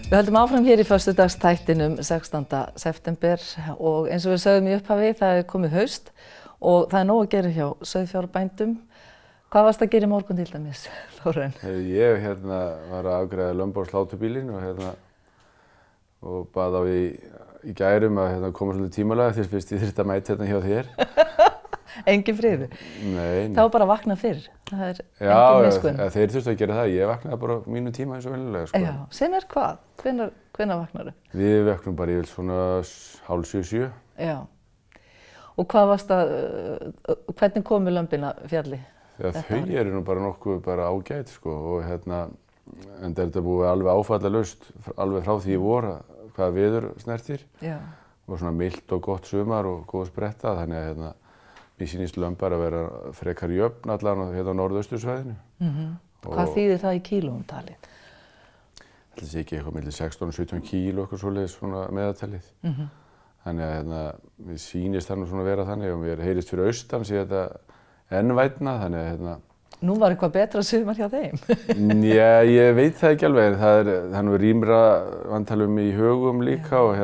Við höldum áfram hér í föstudagsþættinum 16. september og eins og við sögðum í upphafi, það er komið haust og það er nóg að gera hjá sauðfjárbændum. Hvað varst að gera í morgun til dæmis, Þórarinn? Ég var að afgreiða lömb á slátubílinn og bað á í gærum að koma svolítið tímalega því fyrst ég þyrfti að mæta hérna hjá þér. Engin friður? Nei. Það var bara að vakna fyrr, það er engin miskunn. Já, þeir þurftu að gera það. Ég vaknaði bara mínu tíma eins og venjulega, sko. Já, sem er hvað? Hvenær vaknar þau? Við vöknum bara yfir svona 6:30, 7. Já. Og hvernig komu lömbin að fjalli? Já, þau eru nú bara nokkuð ágæt, sko, og en þetta búið alveg áfallalaust, alveg frá því í vor, hvað veður snertir. Já. Og svona milt og gott sumar og góð spretta, þannig að mér sýnist lömbar að vera frekar jöfn allan á norðaustursvæðinu. Hvað þýðir það í kílóum talið? Það sé ekki eitthvað milli 16 og 17 kíló, eitthvað svoleiðis svona meðaltalið. Þannig að mér sýnist það nú svona vera þannig og mér heyrist fyrir austan sé þetta enn vænna, þannig að Nú var eitthvað betra sumar hjá þeim? Já, ég veit það ekki alveg, en það er nú rýmra vantalum í högum líka og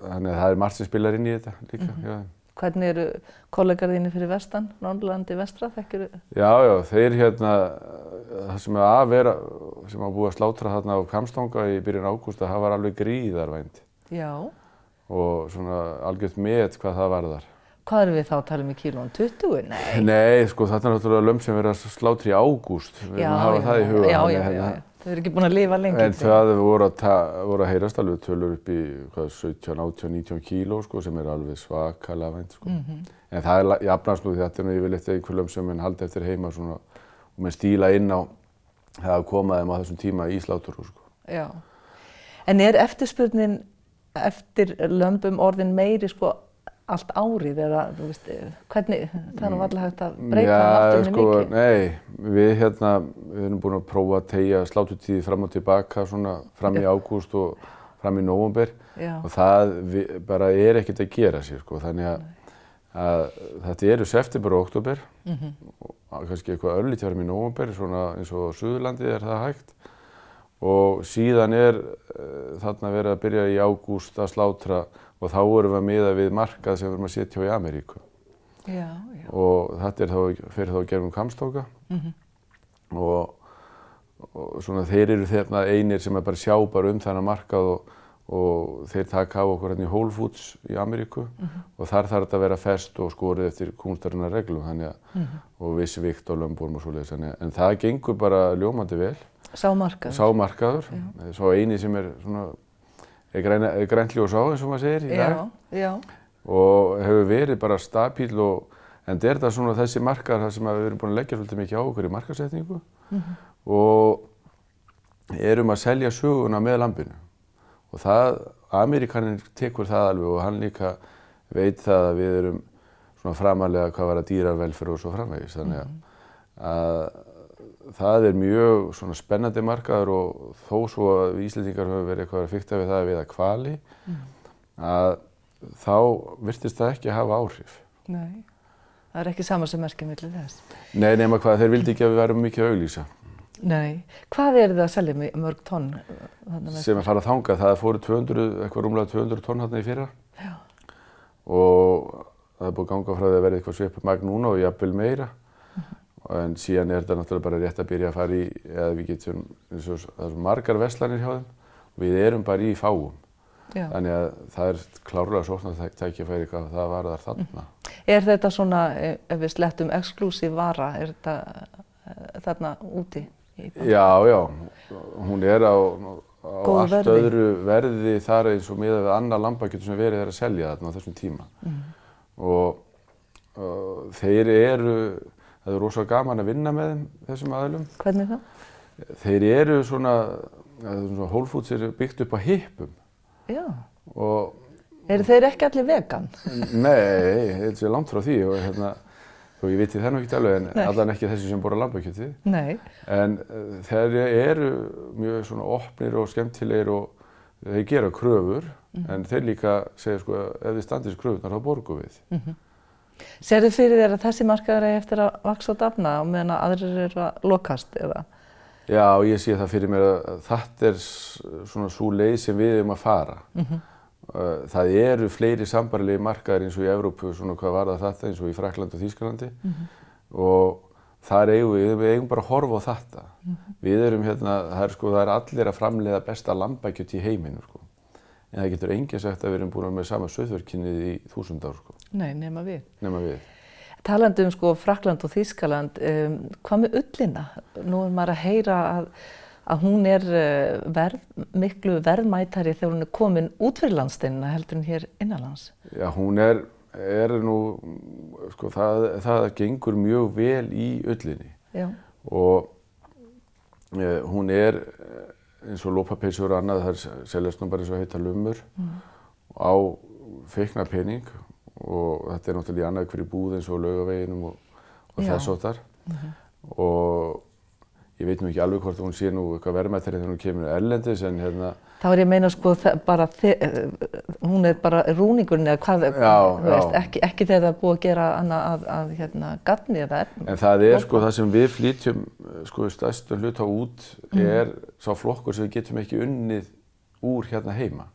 þannig að það er margt sem spilar inn í þetta líka. Hvernig eru kollegar þínir fyrir vestan, Norðurlandi vestra, þekkirðu? Já, þeir það sem að búið að slátra þarna á Hvammstanga í byrjun ágúst, það var alveg gríðarvænt. Já. Og svona algjört met hvað það varðar. Hvað erum við þá að tala um í kílóum? 20? Nei. Nei, sko þetta er náttúrulega lömb sem verið að slátra í ágúst. Við erum að hafa það í huga. Já. Þau eru ekki búin að lifa lengi. En það voru að heyrast alveg tölur upp í 17, 18, 19 kíló, sko, sem er alveg svakalega vænt, sko. En það jafnast nú því þetta er nú yfirleitt einhver lömb sem menn halda eftir heima svona og menn stíla inn á það að koma þeim á þessum tíma í sláturhús, sko. Já. En er eftirspurnin eftir lömbum orðin meiri, sko, allt árið eða, þú veist, hvernig, það er nú varla hægt að breyta náttúrunni mikið? Nei, við erum búin að prófa að teygja sláturtíði fram og tilbaka svona fram í ágúst og fram í nóvember og það bara er ekkert að gera sér, sko, þannig að þetta eru september og október og kannski eitthvað örlítið fram í nóvember, svona eins og Suðurlandi er það hægt og síðan þarna verið að byrja í ágúst að slátra og þá vorum við að miða við markað sem við erum að setja í Ameríku. Já. Og þetta fyrir þá að gera Hvammstanga og svona þeir eru þarna einir sem bara sjá bara þennan markað og þeir taka á okkur hérna í Whole Foods í Ameríku og þar þarf þetta að vera ferskt og skorið eftir kúnstarinnar reglum og viss vikt á lömbunum og svoleiðis. En það gengur bara ljómandi vel. Sá markaður. Sá markaður. Sá eini sem er svona grænt ljós á, eins og maður segir, í dag. Já. Og hefur verið bara stabíl en þetta er svona þessi markaðar þar sem við erum búin að leggja svolítið mikið á okkur í markaðssetningu og erum að selja söguna með lambinu. Og Ameríkaninn tekur það alveg og hann líka veit það að við erum svona framalega hvað var að dýravelferð og svo framvegis. Þannig að það er mjög svona spennandi markaður og þó svo að Íslendingar höfum verið eitthvað að fikta við það að veiða hvali að þá virtist það ekki að hafa áhrif. Nei, það er ekki sama sem merkja milli þess. Nei, nema hvað, þeir vildi ekki að við værum mikið að auglýsa. Nei, hvað er það að selja mörg tonn? Sem að fara að þanga, það fóru eitthvað rúmlega 200 tonn þarna í fyrra og það er búið að ganga frá því að verði eitthvað svipað magn núna og jafnvel meira. En síðan er þetta náttúrulega bara rétt að byrja að fara í, eða við getum, það er svo margar verslanir hjá þeim og við erum bara í fáum. Já. Þannig að það er klárlega sóknartækifæri hvað það varðar þarna. Er þetta svona, ef við slettum exklusív vara, er þetta þarna úti? Já, hún er á allt öðru verði þar eins og miðað við annað lambakjöt sem verið er að selja þarna á þessum tíma. Og þeir það er rosalega gaman að vinna með þessum aðilum. Hvernig þá? Þeir eru svona Whole Foods er byggt upp á hippum. Já. Eru þeir ekki allir vegan? Nei, þetta er langt frá því og þó ég viti það nú ekkert alveg en allan ekki þessi sem borða lambakjötið. Nei. En þeir eru mjög svona opnir og skemmtilegir og þeir gera kröfur en þeir líka segja sko ef þið standið þessi kröfurnar þá borgum við. Sérðu fyrir þér að þessi markaður eigi eftir að vaxa og dafna á meðan að aðrir eru að lokast eða? Já, ég sé það fyrir mér að þetta svona svo leið sem við að fara. Það eru fleiri sambarlegi markaðir eins og í Evrópu, svona hvað varðar þetta, eins og í Frakklandi og Þýskalandi. Og þar við eigum bara að horfa á þetta. Við erum það er allir að framleiða besta lambakjöt í heiminu, sko. En það getur enginn sagt að við erum búin með sama sauðfjárkynnið í 1000 ár, sko. Nei, nema við. Nema við. Talandi Frakkland og Þýskaland, hvað með ullina? Nú maður að heyra að hún miklu verðmætari þegar hún komin út fyrir landsteinina heldur en hér innanlands. Já, hún nú, sko, það gengur mjög vel í ullinni. Já. Og hún eins og lópapeysur og annað, það seljast nú bara eins og heita lumur á feikna pening og þetta náttúrulega í annað hverju búð eins og Laugaveginum og þess háttar. Og ég veit nú ekki alveg hvort hún sé nú eitthvað verðmættari þegar hún kemur erlendis en Þá ég meina sko bara hún bara rúningurinn eða hvað, þú veist, ekki þegar það búið að gera annað að gagni eða En það sko það sem við flytjum sko stærstum hluta út sá flokkur sem við getum ekki unnið úr heima.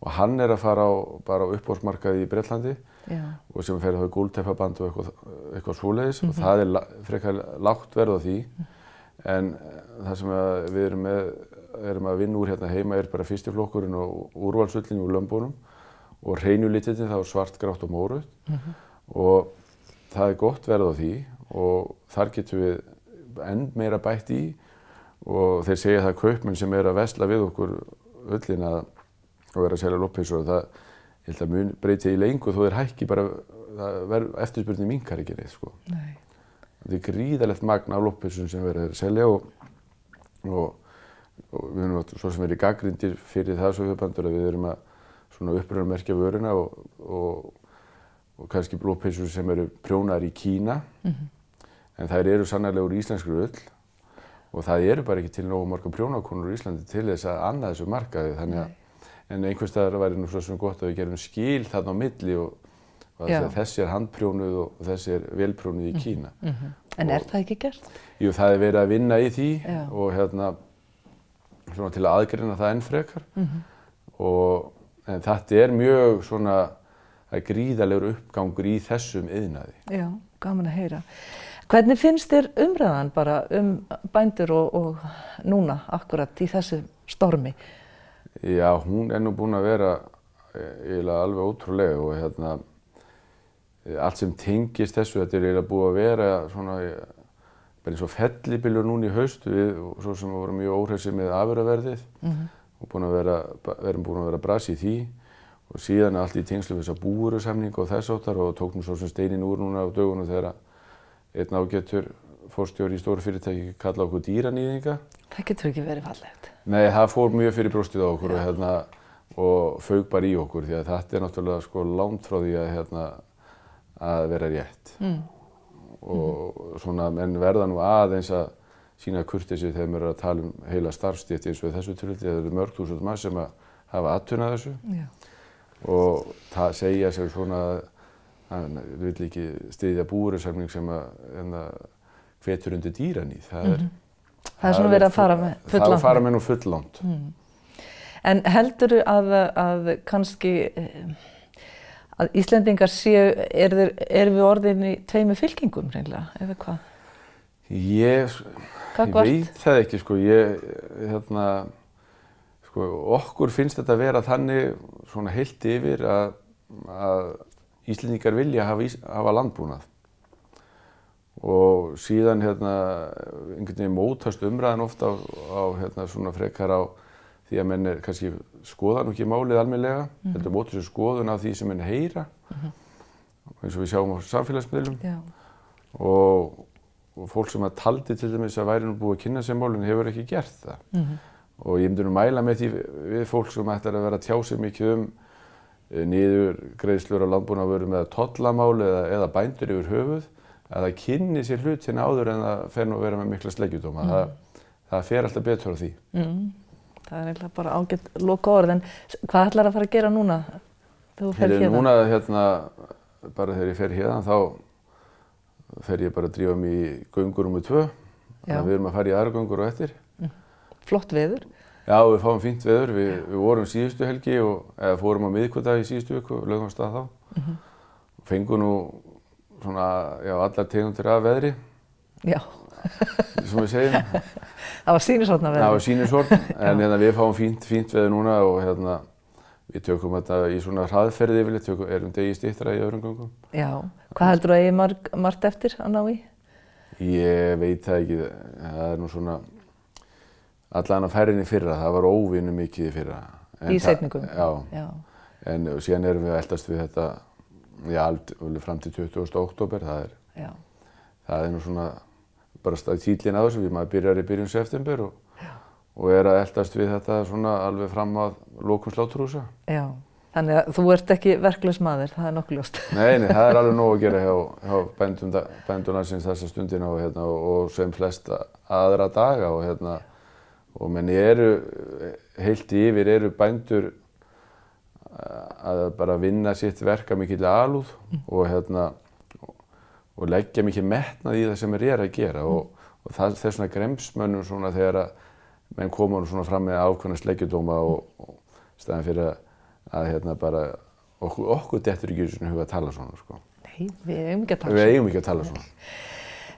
Og hann að fara bara á uppboðsmarkaði í Bretlandi og sem fer á gúlteppaband og eitthvað svoleiðis og það frekar lágt verð á því. En það sem við erum að vinna úr heima bara fyrsti flokkurinn og úrvalsullin úr lömbunum og hreinu litirnir, það svart, grátt og mórautt. Og það gott verð á því og þar getum við enn meira bætt í og þeir segja það kaupmenn sem að versla við okkur ullina og að selja loppeysur og ég held að mun breyti í lengu þó hækki bara, eftirspurnin minnkar ekki neitt, sko. Nei. Það gríðarlegt magn af loppeysum sem verið að selja og við erum svo sem verið gagnrýndir fyrir það sauðfjárbandur að við erum að upprunamerkja vöruna og kannski loppeysur sem eru prjónaðar í Kína. En þær eru sannarlega úr íslenskri ull og það eru bara ekki til nógu margar prjónakonur í Íslandi til þess að annað þessu markaði. En einhvers staðar væri nú svo sem gott að við gerum skil þarna á milli og þessi handprjónuð og þessi velprjónuð í Kína. En það ekki gert? Jú, það verið að vinna í því og svona til að aðgreina það enn frekar. En þetta mjög svona, það gríðarlegur uppgangur í þessum iðnaði. Já, gaman að heyra. Hvernig finnst þér umræðan bara bændur og núna akkurat í þessu stormi? Já, hún nú búin að vera eiginlega alveg ótrúlega og allt sem tengist þessu, þetta eiginlega búið að vera svona bara eins og fellibylur núna í haust, við svo sem vorum mjög óhressir með afurðaverðið og erum búin að vera brasi í því og síðan allt í tengslu við þessa búvörusamninga og þess áttar og tók nú svo sem steinin úr núna á dögunum þegar einn ágætur forstjóri í stóru fyrirtæki kalla okkur dýranýðinga. Það getur ekki verið fallegt. Nei, það fór mjög fyrir brjóstið á okkur og fauk bara í okkur því að þetta náttúrulega sko langt frá því að vera rétt. Og svona menn verða nú aðeins að sýna kurteisi þegar maður að tala heila starfsstétt eins og þessu tilfelli. Það eru mörg þúsund manns sem hafa atvinnað þessu og það segja sér svona að hann vill ekki styðja búvörusamning sem hvetur undir dýraníð. Það svona verið að fara með full langt. Það fara með nú full langt. En heldurðu að kannski að Íslendingar eru við orðin í tveimur fylkingum hreinlega, eða hvað? Ég veit það ekki, sko. Okkur finnst þetta að vera þannig svona heilt yfir að Íslendingar vilja hafa landbúnað. Og síðan einhvern veginn mótast umræðan ofta á svona frekar á því að menn kannski skoða nú ekki málið almennilega, heldur móta sér skoðun af því sem menn heyra, eins og við sjáum á samfélagsmiðlum. Og fólk sem taldi til dæmis að væri nú búið að kynna sér málin hefur ekki gert það. Og ég myndi nú mæla með því við fólk sem ætlar að vera að tjá sig mikið niðurgreiðslur á landbúnaðarvörum eða tollamál eða bændur yfir höfuð, að það kynni sér hlutina áður en það fer nú að vera með mikla sleggjudóma. Það fer alltaf betur á því. Það eiginlega bara ágætt lokaorð, en hvað ætlar að fara að gera núna þegar þú fer héðan? Núna bara þegar ég fer héðan þá fer ég bara að drífa mig í göngu númer 2 Þannig að við erum að fara í aðragöngur og eftir. Flott veður. Já, við fáum fínt veður. Við vorum síðustu helgi eða fórum á miðvikudag í síðustu viku og lögum af stað þá. Fengum nú svona, já, allar tegundir af veðri. Já. Sem við segjum. Það var sýnishorn af veðri. Það var sýnishorn, en við fáum fínt veður núna og við tökum þetta í svona hraðferði yfirleitt, erum degi styttra í öðrum göngum. Já. Hvað heldur þú að eigi margt eftir að ná í? Ég veit það ekki. Það er nú svona allan að færri en í fyrra. Það var óvinnu mikið í fyrra. Í seinni göngum? Já. En síðan erum við að eldast við þetta, já, alveg fram til 20. október. Það er nú svona bara tíllinn á þessu. Maður byrjar í byrjun september og er að eldast við þetta svona alveg fram að lokum sláturhúsa. Já. Þannig að þú ert ekki verklaus maður, það er nokkuð ljóst. Nei, það er alveg nóg að gera hjá bændum landsins þessa stundina og sem flesta aðra daga og menn heilt yfir eru bændur að bara vinna sitt verk af mikill alúð og leggja mikið metnað í það sem að gera og það er svona gremsmönnum svona þegar að menn koma svona fram með ákveðna sleggjudóma og staðan fyrir að bara okkur dettur ekki í svona huga að tala svona, sko. Nei, við eigum ekki að tala svona. Við eigum ekki að tala svona.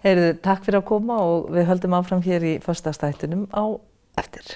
Heyrðu, takk fyrir að koma og við höldum áfram hér í föstudagsþættinum á eftir.